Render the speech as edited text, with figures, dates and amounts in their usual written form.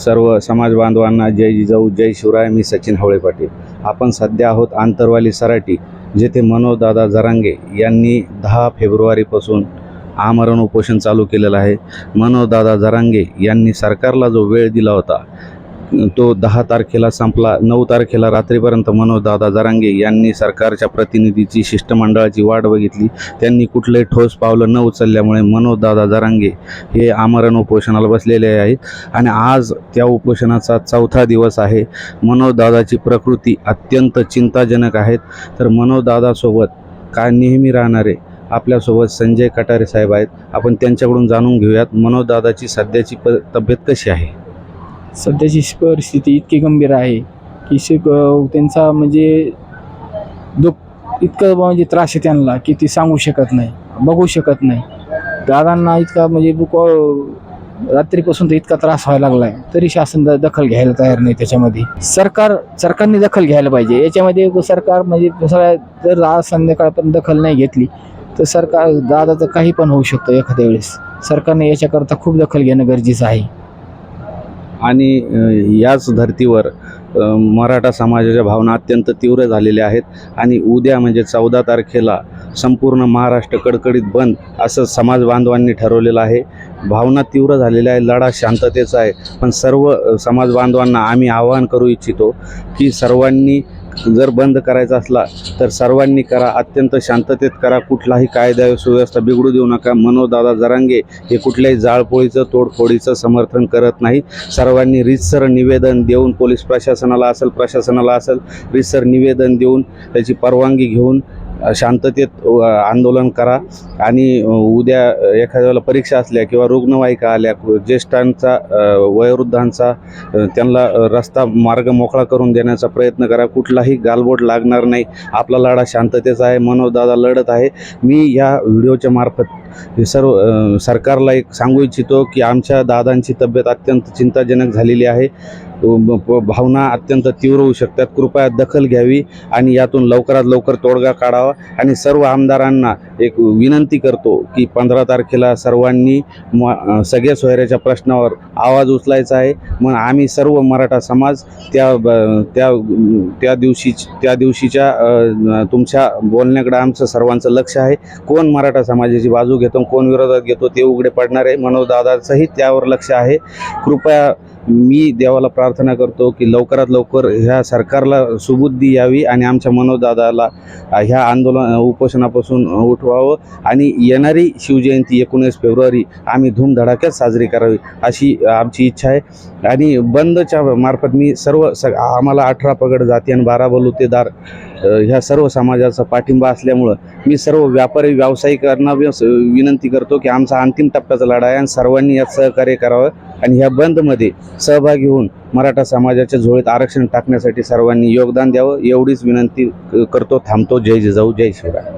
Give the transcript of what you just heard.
सर्व समाज बांधवांना जय जिजाऊ जय शिवराय. मी सचिन हवळे पाटील. आपण सध्या आहोत आंतरवाली सराटी, जेथे मनोजदादा जरांगे यांनी 10 फेब्रुवारीपासून आमरण उपोषण चालू केलेलं आहे. मनोजदादा जरांगे यांनी सरकारला जो वेळ दिला होता तो 10 तारखेला संपला. 9 तारखेला रात्रीपर्यंत मनोजदादा जरांगे यांनी सरकारच्या प्रतिनिधीची शिष्टमंडळाची वाट बघितली. त्यांनी कुठलेही ठोस पावलं न उचलल्यामुळे मनोजदादा जरांगे हे आमरण उपोषणाला बसलेले आहेत आणि आज त्या उपोषणाचा 4था दिवस आहे. मनोजदादाची प्रकृती अत्यंत चिंताजनक आहेत. तर मनोजदादासोबत काय नेहमी राहणारे आपल्यासोबत संजय कटारे साहेब आहेत. आपण त्यांच्याकडून जाणून घेऊयात मनोजदादाची सध्याची तब्येत कशी आहे. सध्याची परिस्थिती इतकी गंभीर आहे की त्यांचा म्हणजे दुःख इतकं म्हणजे त्रास आहे त्यांना की ती सांगू शकत नाही, बघू शकत नाही. दादांना इतका म्हणजे रात्रीपासून तर इतका त्रास व्हायला लागला आहे, तरी शासन दखल घ्यायला तयार नाही. त्याच्यामध्ये सरकारने दखल घ्यायला पाहिजे. याच्यामध्ये सरकार म्हणजे सगळ्या जर आज संध्याकाळपर्यंत दखल नाही घेतली तर सरकार दादाचं काही पण होऊ शकतं एखाद्या वेळेस. सरकारने याच्याकरता खूप दखल घेणं गरजेचं आहे. आणि याच धर्तीवर मराठा समाजाच्या भावना अत्यंत तीव्र झालेल्या आहेत आणि उद्या म्हणजे 14 तारखेला संपूर्ण महाराष्ट्र कडकडीत बंद असं समाज बांधवांनी ठरवलेलं आहे. भावना तीव्र झालेल्या आहे. लढा शांततेचा आहे. पण सर्व समाज बांधवांना आम्ही आवाहन करू इच्छितो की सर्वांनी जर बंद करायचा असला तर सर्वांनी करा, अत्यंत शांततेत करा. कुठलाही कायदा सुव्यवस्था बिघडू देऊ नका. मनोजदादा जरांगे हे कुठल्याही जाळपोळीचं तोडफोडीचं समर्थन करत नाही. सर्वांनी रीतसर निवेदन देऊन पोलीस प्रशासनाला असेल रीतसर निवेदन देऊन त्याची परवानगी घेऊन शांततेत आंदोलन करा. आणि उद्या एखाद्या वेळेला परीक्षा असल्या किंवा रुग्णवाहिका आल्या, ज्येष्ठांचा वयोवृद्धांचा त्यांना रस्ता मार्ग मोकळा करून देण्याचा प्रयत्न करा. कुठलाही गालबोट लागणार नाही. आपला लढा शांततेचा आहे. मनोजदादा लढत आहे. मी या व्हिडिओच्या मार्फत सर्व सरकारला एक सांगू इच्छितो की आमच्या दादांची तब्येत अत्यंत चिंताजनक झालेली आहे. भावना अत्यंत तीव्र होऊ शकतात. कृपया दखल घ्यावी आणि यातून लवकरात लवकर तोडगा काढावा. आणि सर्व आमदारांना एक विनंती करतो की 15 तारखेला सर्वांनी सगळ्या सोयऱ्याच्या प्रश्नावर आवाज उचलायचा आहे. मग आम्ही सर्व मराठा समाज त्या दिवशीच्या तुमच्या बोलण्याकडे आमचं सर्वांचं लक्ष आहे. कोण मराठा समाजाची बाजू घेतो, कोण विरोधात घेतो ते उघडे पडणार आहे. मनोजदादाचंही त्यावर लक्ष आहे. कृपया मी देवाला प्रार्थना करतो की लवकरात लवकर ह्या सरकारला सुबुद्धी यावी आणि आमच्या मनोजदादाला ह्या उपोषणापासून उठवावं आणि येणारी शिवजयंती 19 फेब्रुवारी आम्ही धूमधडाक्यात साजरी करावी अशी आमची इच्छा आहे. आणि बंदच्या मार्फत मी आम्हाला 18 पगड जाती आणि 12 बलुतेदार ह्या सर्व समाजाचा पाठिंबा असल्यामुळं मी सर्व व्यापारी व्यावसायिकांना विनंती करतो की आमचा अंतिम टप्प्याचा लढा आहे आणि सर्वांनी यात सहकार्य करावं आणि ह्या बंदमध्ये सहभागी होऊन मराठा समाजाच्या झोळीत आरक्षण टाकण्यासाठी सर्वांनी योगदान द्यावं एवढीच विनंती करतो. थांबतो. जय जिजाऊ जय शिवराय.